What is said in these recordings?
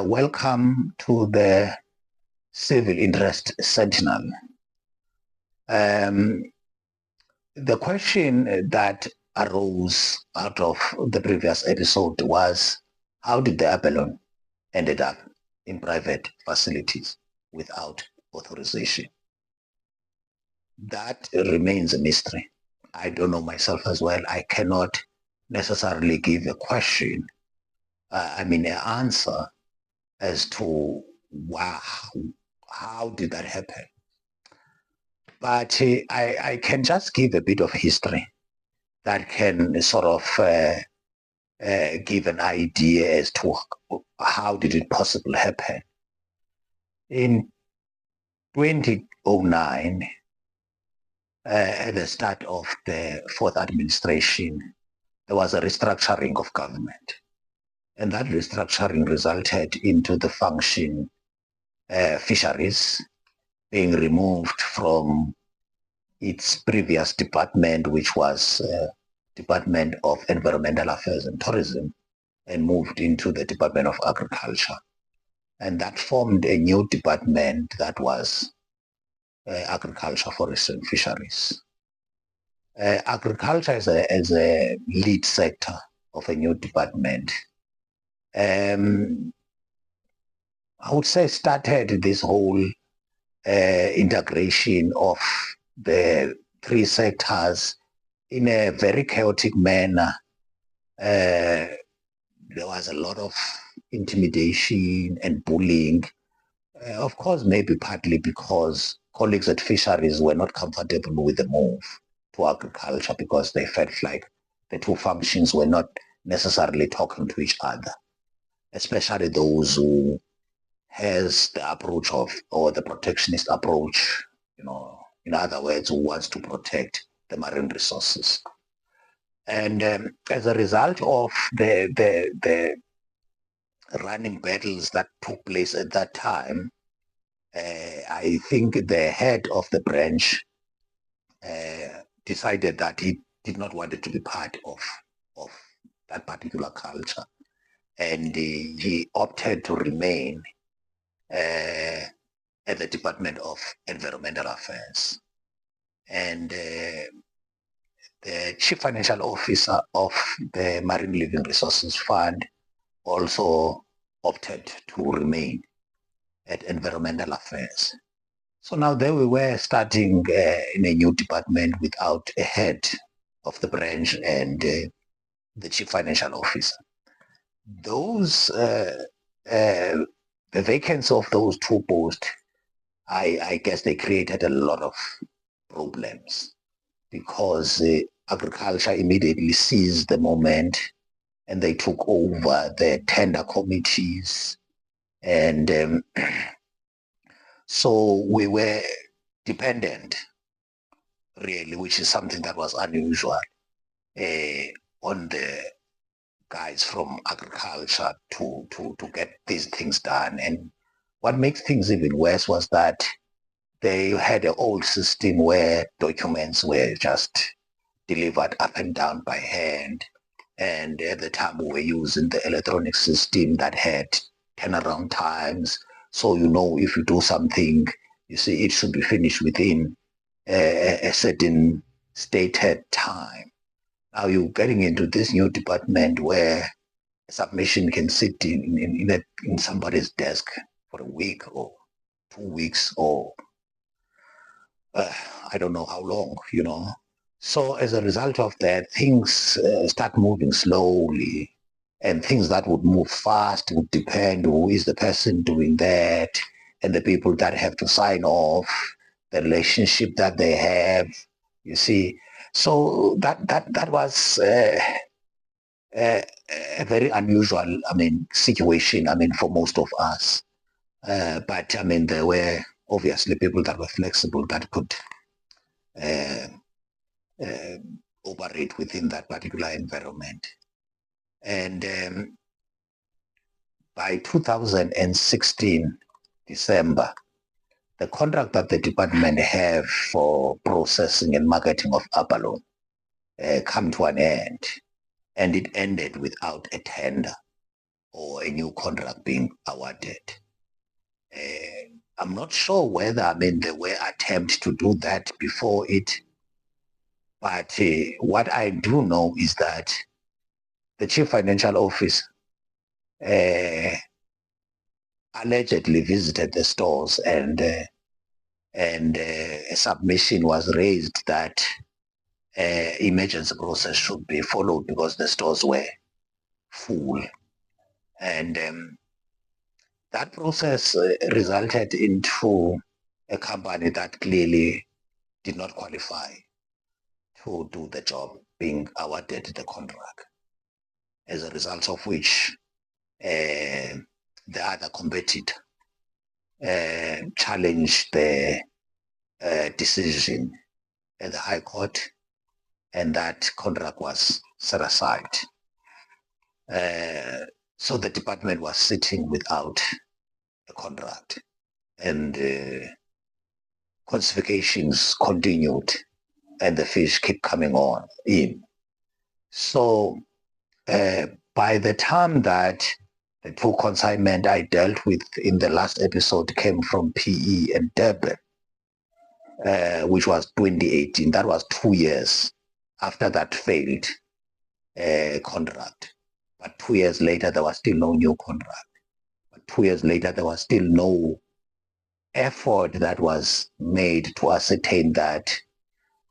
Welcome to the Civil Interest Sentinel. The question that arose out of the previous episode was, how did the abalone ended up in private facilities without authorization? That remains a mystery. I don't know myself as well. I cannot necessarily give a question, an answer as to how did that happen. But I can just give a bit of history that can sort of give an idea as to how did it possibly happen. In 2009, at the start of the fourth administration, there was a restructuring of government. And that restructuring resulted into the function fisheries being removed from its previous department, which was Department of Environmental Affairs and Tourism, and moved into the Department of Agriculture. And that formed a new department that was Agriculture, Forestry and Fisheries. Agriculture as a lead sector of a new department, I would say started this whole integration of the three sectors in a very chaotic manner. There was a lot of intimidation and bullying. Of course, maybe partly because colleagues at fisheries were not comfortable with the move to agriculture because they felt like the two functions were not necessarily talking to each other, especially those who has the approach of, or the protectionist approach, in other words, who wants to protect the marine resources. And as a result of the running battles that took place at that time, I think the head of the branch decided that he did not want it to be part of that particular culture. And he opted to remain at the Department of Environmental Affairs. And the Chief Financial Officer of the Marine Living Resources Fund also opted to remain at Environmental Affairs. So now there we were starting in a new department without a head of the branch and the Chief Financial Officer. Those the vacancy of those two posts, I guess they created a lot of problems because agriculture immediately seized the moment and they took over the tender committees. And so we were dependent, really, which is something that was unusual, on the guys from agriculture to get these things done. And what makes things even worse was that they had an old system where documents were just delivered up and down by hand. And at the time we were using the electronic system that had turnaround times. So, if you do something, you see, it should be finished within a certain stated time. Now you're getting into this new department where a submission can sit in somebody's desk for a week or 2 weeks or I don't know how long, So as a result of that, things start moving slowly, and things that would move fast would depend who is the person doing that and the people that have to sign off, the relationship that they have, you see. So that was a very unusual, situation, for most of us. But there were obviously people that were flexible that could operate within that particular environment. And by 2016, December, the contract that the department have for processing and marketing of abalone come to an end. And it ended without a tender or a new contract being awarded. I'm not sure whether, there were attempts to do that before it, but what I do know is that the Chief Financial Officer allegedly visited the stores, and a submission was raised that emergency process should be followed because the stores were full. And that process resulted into a company that clearly did not qualify to do the job, being awarded the contract, as a result of which the other competitor challenged the decision at the High Court, and that contract was set aside. So the department was sitting without a contract, and classifications continued, and the fish keep coming on in. So by the time that the two consignment I dealt with in the last episode came from PE and Durban, which was 2018, that was 2 years after that failed contract. But 2 years later, there was still no new contract. But 2 years later, there was still no effort that was made to ascertain that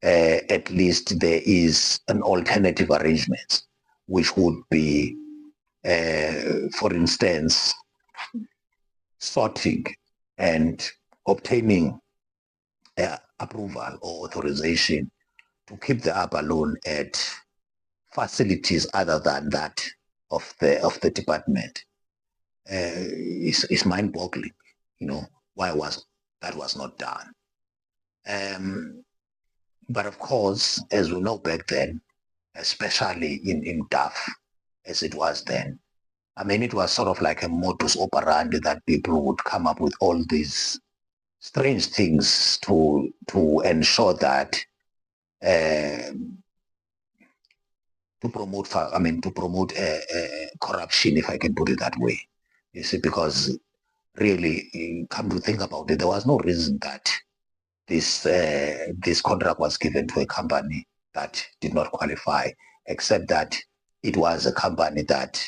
at least there is an alternative arrangement, which would be, for instance, sorting and obtaining approval or authorization to keep the abalone at facilities other than that of the department. It's mind-boggling, why that was not done. But of course, as we know back then, especially in DAF, as it was then, it was sort of like a modus operandi that people would come up with all these strange things to ensure that to promote corruption, if I can put it that way. You see, because really, come to think about it, there was no reason that this contract was given to a company that did not qualify, except that it was a company that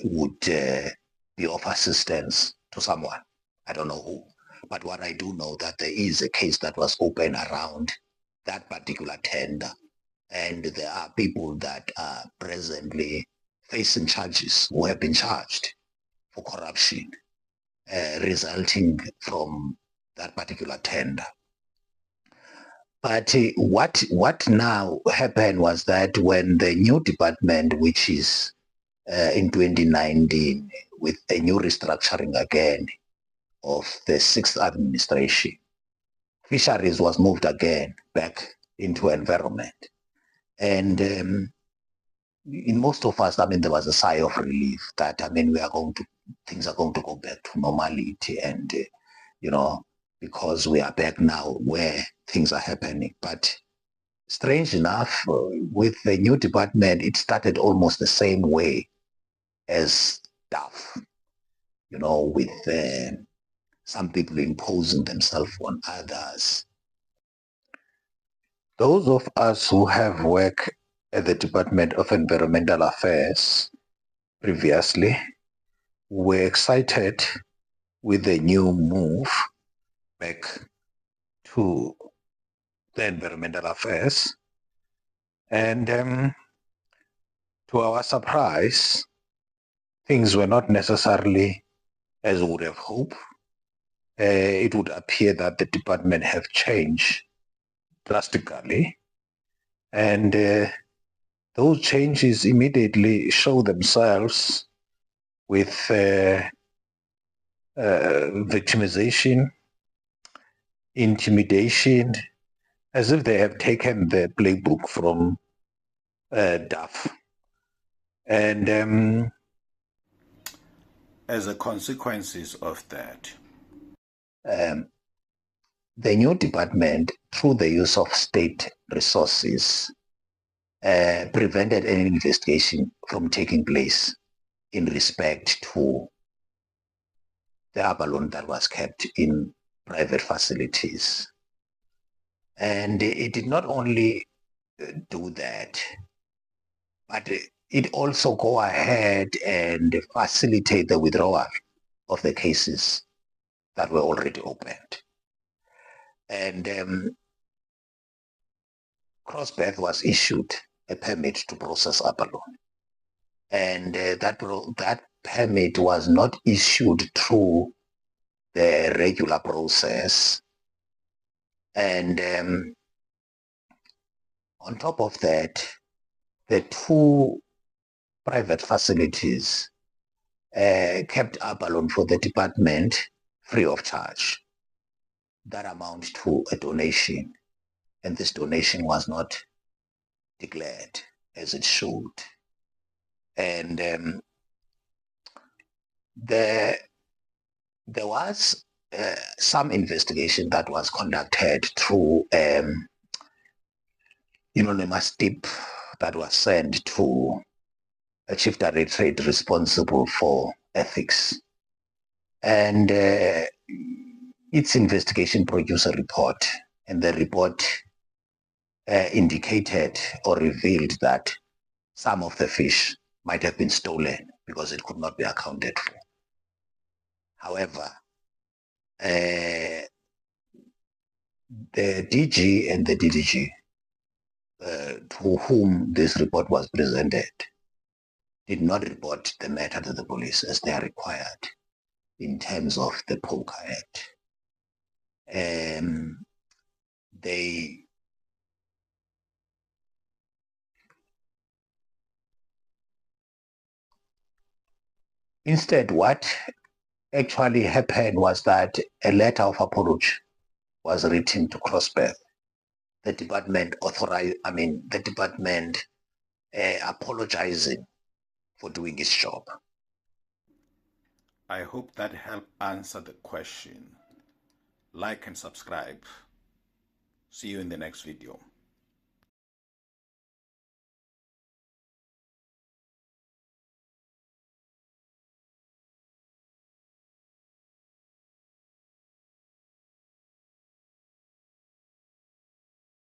would be of assistance to someone. I don't know who. But what I do know that there is a case that was open around that particular tender, and there are people that are presently facing charges who have been charged for corruption resulting from that particular tender. But what now happened was that when the new department, which is in 2019, with a new restructuring again of the 6th administration, fisheries was moved again back into environment. And in most of us, there was a sigh of relief that, things are going to go back to normality, and, because we are back now where things are happening. But strange enough, with the new department, it started almost the same way as DAF, with some people imposing themselves on others. Those of us who have worked at the Department of Environmental Affairs previously were excited with the new move back to the Environmental Affairs. And to our surprise, things were not necessarily as we would have hoped. It would appear that the department have changed drastically, and those changes immediately show themselves with victimization, intimidation, as if they have taken the playbook from DAF. And as a consequence of that, the new department, through the use of state resources, prevented any investigation from taking place in respect to the abalone that was kept in private facilities. And it did not only do that, but it also go ahead and facilitate the withdrawal of the cases that were already opened. And Crossbeth was issued a permit to process abalone. And that permit was not issued through the regular process. And on top of that, the two private facilities kept abalone for the department free of charge. That amounts to a donation, and this donation was not declared as it should. And there was some investigation that was conducted through anonymous tip that was sent to a chief directorate responsible for ethics. And its investigation produced a report, and the report indicated or revealed that some of the fish might have been stolen because it could not be accounted for. However, the DG and the DDG, to whom this report was presented, did not report the matter to the police as they are required in terms of the Poker Act. They instead, what actually happened was that a letter of apology was written to Crossbeth. The department apologizing for doing its job. I hope that helped answer the question. Like and subscribe. See you in the next video.